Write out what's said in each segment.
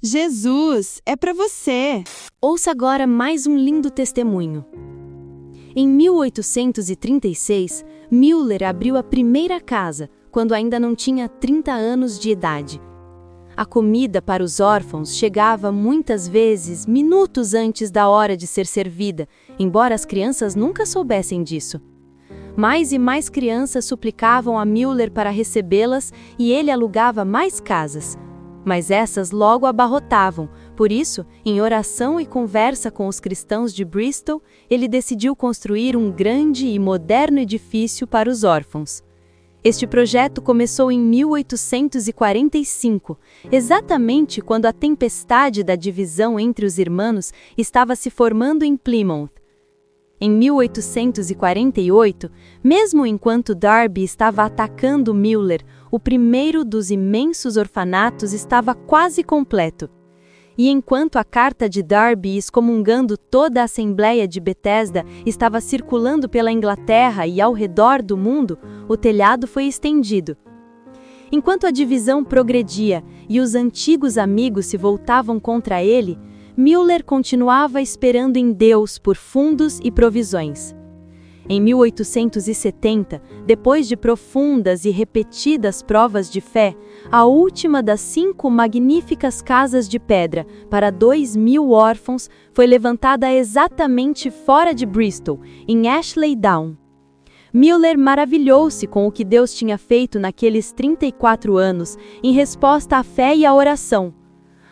Jesus, é para você! Ouça agora mais um lindo testemunho. Em 1836, Müller abriu a primeira casa, quando ainda não tinha 30 anos de idade. A comida para os órfãos chegava muitas vezes minutos antes da hora de ser servida, embora as crianças nunca soubessem disso. Mais e mais crianças suplicavam a Müller para recebê-las e ele alugava mais casas. Mas essas logo abarrotavam, por isso, em oração e conversa com os cristãos de Bristol, ele decidiu construir um grande e moderno edifício para os órfãos. Este projeto começou em 1845, exatamente quando a tempestade da divisão entre os irmãos estava se formando em Plymouth. Em 1848, mesmo enquanto Darby estava atacando Müller, o primeiro dos imensos orfanatos estava quase completo. E enquanto a carta de Darby excomungando toda a Assembleia de Bethesda estava circulando pela Inglaterra e ao redor do mundo, o telhado foi estendido. Enquanto a divisão progredia e os antigos amigos se voltavam contra ele, Müller continuava esperando em Deus por fundos e provisões. Em 1870, depois de profundas e repetidas provas de fé, a última das 5 magníficas casas de pedra para 2.000 órfãos foi levantada exatamente fora de Bristol, em Ashley Down. Müller maravilhou-se com o que Deus tinha feito naqueles 34 anos, em resposta à fé e à oração.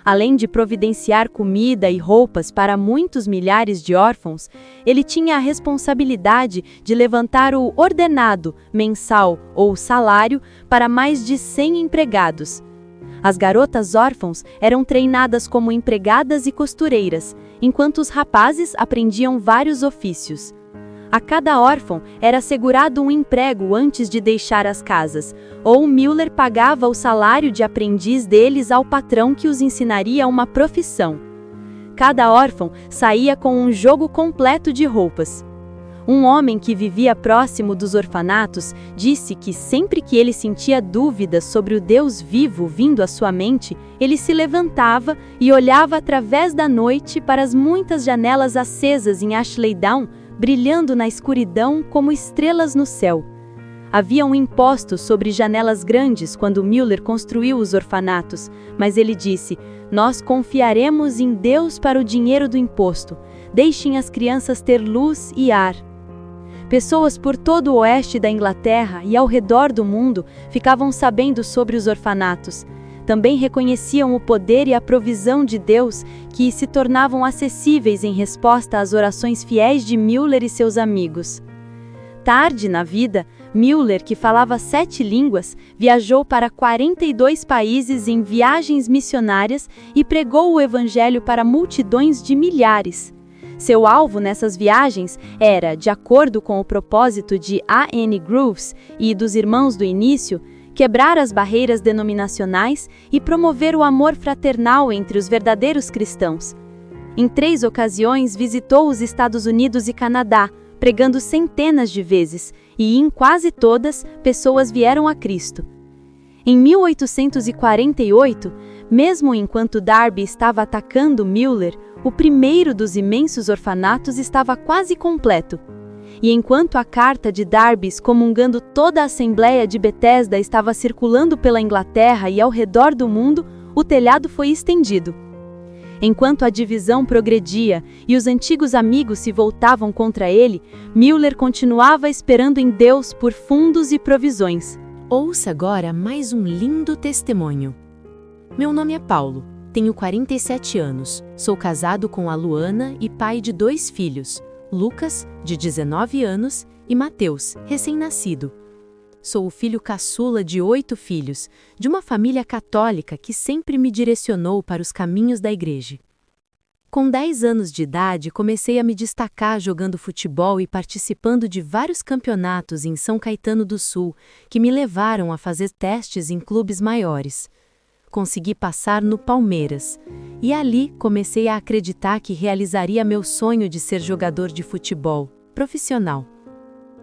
Além de providenciar comida e roupas para muitos milhares de órfãos, ele tinha a responsabilidade de levantar o ordenado mensal ou salário para mais de 100 empregados. As garotas órfãos eram treinadas como empregadas e costureiras, enquanto os rapazes aprendiam vários ofícios. A cada órfão era assegurado um emprego antes de deixar as casas, ou Müller pagava o salário de aprendiz deles ao patrão que os ensinaria uma profissão. Cada órfão saía com um jogo completo de roupas. Um homem que vivia próximo dos orfanatos disse que sempre que ele sentia dúvidas sobre o Deus vivo vindo à sua mente, ele se levantava e olhava através da noite para as muitas janelas acesas em Ashley Down, brilhando na escuridão como estrelas no céu. Havia um imposto sobre janelas grandes quando Müller construiu os orfanatos, mas ele disse: "Nós confiaremos em Deus para o dinheiro do imposto. Deixem as crianças ter luz e ar." Pessoas por todo o oeste da Inglaterra e ao redor do mundo ficavam sabendo sobre os orfanatos. Também reconheciam o poder e a provisão de Deus que se tornavam acessíveis em resposta às orações fiéis de Müller e seus amigos. Tarde na vida, Müller, que falava 7 línguas, viajou para 42 países em viagens missionárias e pregou o evangelho para multidões de milhares. Seu alvo nessas viagens era, de acordo com o propósito de A. N. Groves e dos Irmãos do Início, quebrar as barreiras denominacionais e promover o amor fraternal entre os verdadeiros cristãos. Em 3 ocasiões visitou os Estados Unidos e Canadá, pregando centenas de vezes, e em quase todas, pessoas vieram a Cristo. Em 1848, mesmo enquanto Darby estava atacando Müller, o primeiro dos imensos orfanatos estava quase completo. E enquanto a carta de Darby excomungando toda a Assembleia de Bethesda estava circulando pela Inglaterra e ao redor do mundo, o telhado foi estendido. Enquanto a divisão progredia e os antigos amigos se voltavam contra ele, Müller continuava esperando em Deus por fundos e provisões. Ouça agora mais um lindo testemunho. Meu nome é Paulo, tenho 47 anos, sou casado com a Luana e pai de 2 filhos, Lucas, de 19 anos, e Mateus, recém-nascido. Sou o filho caçula de 8 filhos, de uma família católica que sempre me direcionou para os caminhos da igreja. Com 10 anos de idade, comecei a me destacar jogando futebol e participando de vários campeonatos em São Caetano do Sul, que me levaram a fazer testes em clubes maiores. Consegui passar no Palmeiras, e ali comecei a acreditar que realizaria meu sonho de ser jogador de futebol profissional.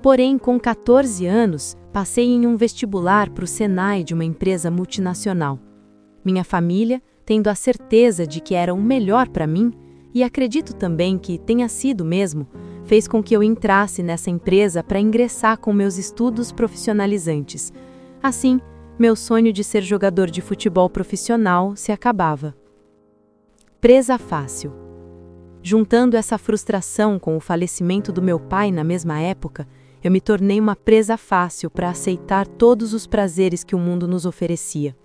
Porém, com 14 anos, passei em um vestibular para o Senai de uma empresa multinacional. Minha família, tendo a certeza de que era o melhor para mim, e acredito também que tenha sido mesmo, fez com que eu entrasse nessa empresa para ingressar com meus estudos profissionalizantes. Assim, meu sonho de ser jogador de futebol profissional se acabava. Presa fácil. Juntando essa frustração com o falecimento do meu pai na mesma época, eu me tornei uma presa fácil para aceitar todos os prazeres que o mundo nos oferecia.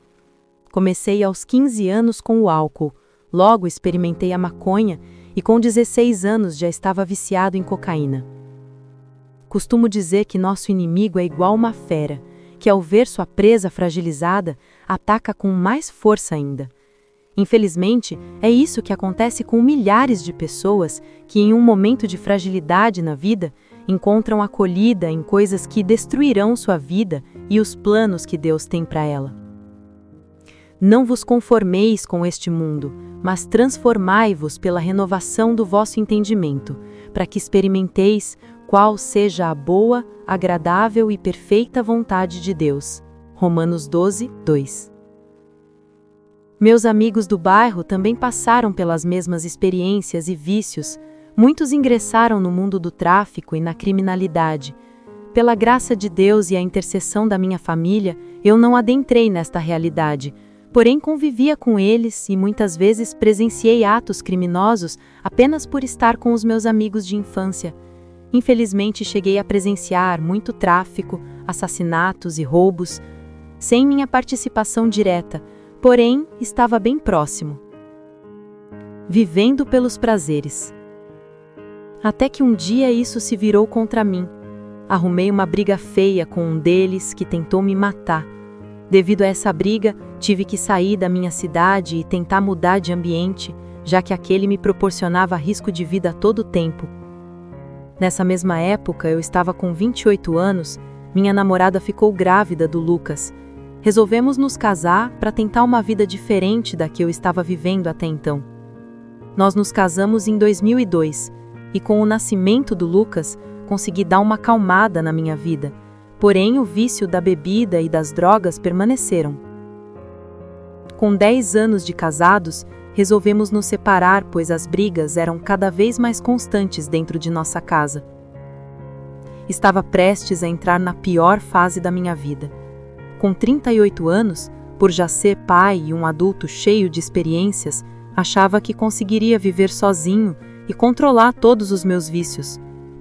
Comecei aos 15 anos com o álcool, logo experimentei a maconha e com 16 anos já estava viciado em cocaína. Costumo dizer que nosso inimigo é igual uma fera, que ao ver sua presa fragilizada, ataca com mais força ainda. Infelizmente, é isso que acontece com milhares de pessoas que, em um momento de fragilidade na vida, encontram acolhida em coisas que destruirão sua vida e os planos que Deus tem para ela. Não vos conformeis com este mundo, mas transformai-vos pela renovação do vosso entendimento, para que experimenteis qual seja a boa, agradável e perfeita vontade de Deus. Romanos 12, 2. Meus amigos do bairro também passaram pelas mesmas experiências e vícios. Muitos ingressaram no mundo do tráfico e na criminalidade. Pela graça de Deus e a intercessão da minha família, eu não adentrei nesta realidade, porém convivia com eles e muitas vezes presenciei atos criminosos apenas por estar com os meus amigos de infância. Infelizmente, cheguei a presenciar muito tráfico, assassinatos e roubos, sem minha participação direta, porém, estava bem próximo. Vivendo pelos prazeres. Até que um dia isso se virou contra mim. Arrumei uma briga feia com um deles que tentou me matar. Devido a essa briga, tive que sair da minha cidade e tentar mudar de ambiente, já que aquele me proporcionava risco de vida a todo tempo. Nessa mesma época, eu estava com 28 anos, minha namorada ficou grávida do Lucas. Resolvemos nos casar para tentar uma vida diferente da que eu estava vivendo até então. Nós nos casamos em 2002 e com o nascimento do Lucas, consegui dar uma acalmada na minha vida, porém o vício da bebida e das drogas permaneceram. Com 10 anos de casados, resolvemos nos separar, pois as brigas eram cada vez mais constantes dentro de nossa casa. Estava prestes a entrar na pior fase da minha vida. Com 38 anos, por já ser pai e um adulto cheio de experiências, achava que conseguiria viver sozinho e controlar todos os meus vícios.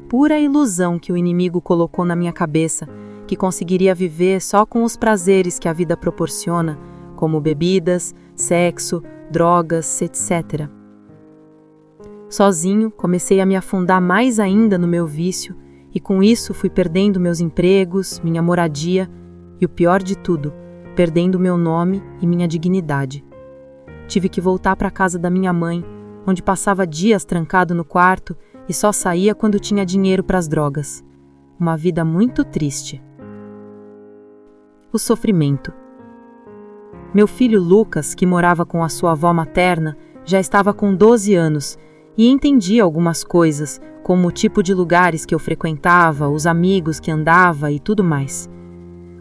Pura ilusão que o inimigo colocou na minha cabeça, que conseguiria viver só com os prazeres que a vida proporciona, como bebidas, sexo, drogas, etc. Sozinho, comecei a me afundar mais ainda no meu vício e com isso fui perdendo meus empregos, minha moradia e o pior de tudo, perdendo meu nome e minha dignidade. Tive que voltar para a casa da minha mãe, onde passava dias trancado no quarto e só saía quando tinha dinheiro para as drogas. Uma vida muito triste. O sofrimento. Meu filho Lucas, que morava com a sua avó materna, já estava com 12 anos e entendia algumas coisas, como o tipo de lugares que eu frequentava, os amigos que andava e tudo mais.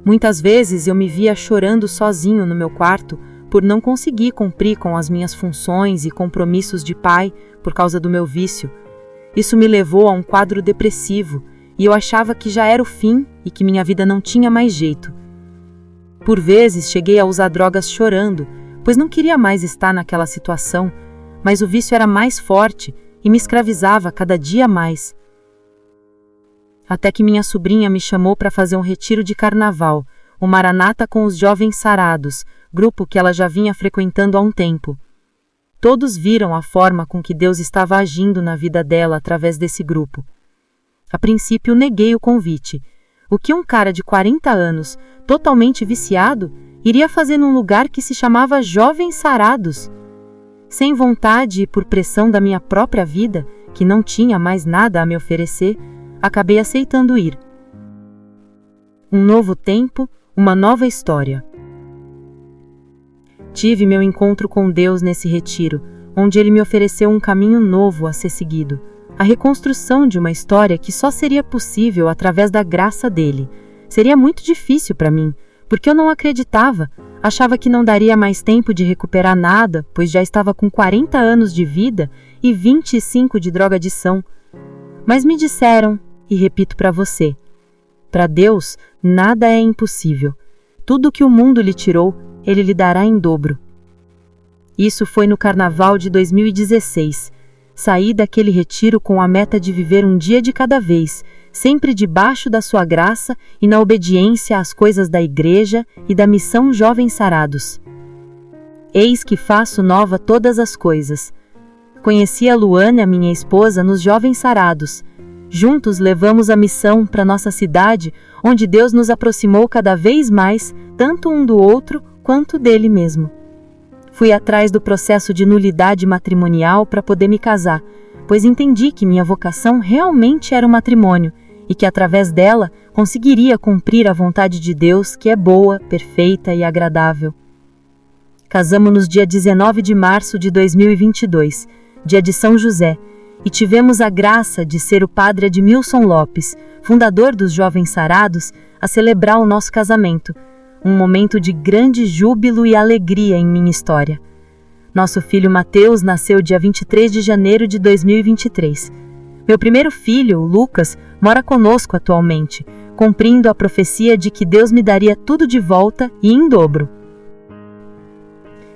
Muitas vezes eu me via chorando sozinho no meu quarto por não conseguir cumprir com as minhas funções e compromissos de pai por causa do meu vício. Isso me levou a um quadro depressivo e eu achava que já era o fim e que minha vida não tinha mais jeito. Por vezes cheguei a usar drogas chorando, pois não queria mais estar naquela situação, mas o vício era mais forte e me escravizava cada dia mais. Até que minha sobrinha me chamou para fazer um retiro de carnaval, o Maranata com os Jovens Sarados, grupo que ela já vinha frequentando há um tempo. Todos viram a forma com que Deus estava agindo na vida dela através desse grupo. A princípio neguei o convite. O que um cara de 40 anos, totalmente viciado, iria fazer num lugar que se chamava Jovens Sarados? Sem vontade e por pressão da minha própria vida, que não tinha mais nada a me oferecer, acabei aceitando ir. Um novo tempo, uma nova história. Tive meu encontro com Deus nesse retiro, onde Ele me ofereceu um caminho novo a ser seguido, a reconstrução de uma história que só seria possível através da graça dele. Seria muito difícil para mim, porque eu não acreditava, achava que não daria mais tempo de recuperar nada, pois já estava com 40 anos de vida e 25 de drogadição. Mas me disseram, e repito para você, para Deus nada é impossível. Tudo que o mundo lhe tirou, Ele lhe dará em dobro. Isso foi no Carnaval de 2016. Saí daquele retiro com a meta de viver um dia de cada vez, sempre debaixo da sua graça e na obediência às coisas da igreja e da missão Jovens Sarados. Eis que faço nova todas as coisas. Conheci a Luana, minha esposa, nos Jovens Sarados. Juntos levamos a missão para nossa cidade, onde Deus nos aproximou cada vez mais, tanto um do outro quanto dele mesmo. Fui atrás do processo de nulidade matrimonial para poder me casar, pois entendi que minha vocação realmente era o matrimônio e que através dela conseguiria cumprir a vontade de Deus, que é boa, perfeita e agradável. Casamos-nos dia 19 de março de 2022, dia de São José, e tivemos a graça de ser o padre Edmilson Lopes, fundador dos Jovens Sarados, a celebrar o nosso casamento, um momento de grande júbilo e alegria em minha história. Nosso filho Mateus nasceu dia 23 de janeiro de 2023. Meu primeiro filho, o Lucas, mora conosco atualmente, cumprindo a profecia de que Deus me daria tudo de volta e em dobro.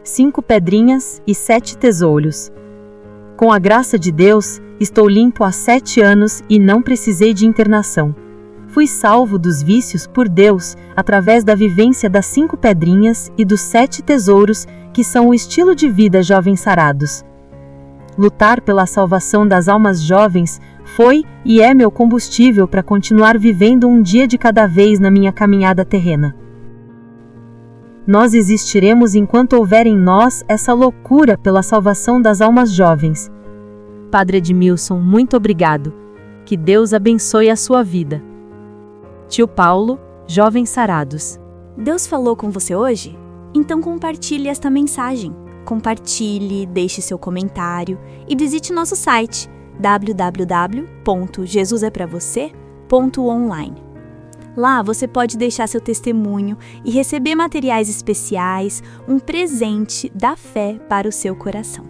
5 pedrinhas e 7 tesouros. Com a graça de Deus, estou limpo há 7 anos e não precisei de internação. Fui salvo dos vícios por Deus através da vivência das 5 pedrinhas e dos 7 tesouros, que são o estilo de vida Jovens Sarados. Lutar pela salvação das almas jovens foi e é meu combustível para continuar vivendo um dia de cada vez na minha caminhada terrena. Nós existiremos enquanto houver em nós essa loucura pela salvação das almas jovens. Padre Edmilson, muito obrigado. Que Deus abençoe a sua vida. Tio Paulo, Jovens Sarados. Deus falou com você hoje? Então compartilhe esta mensagem. Compartilhe, deixe seu comentário e visite nosso site www.jesusepravocê.online. Lá você pode deixar seu testemunho e receber materiais especiais, um presente da fé para o seu coração.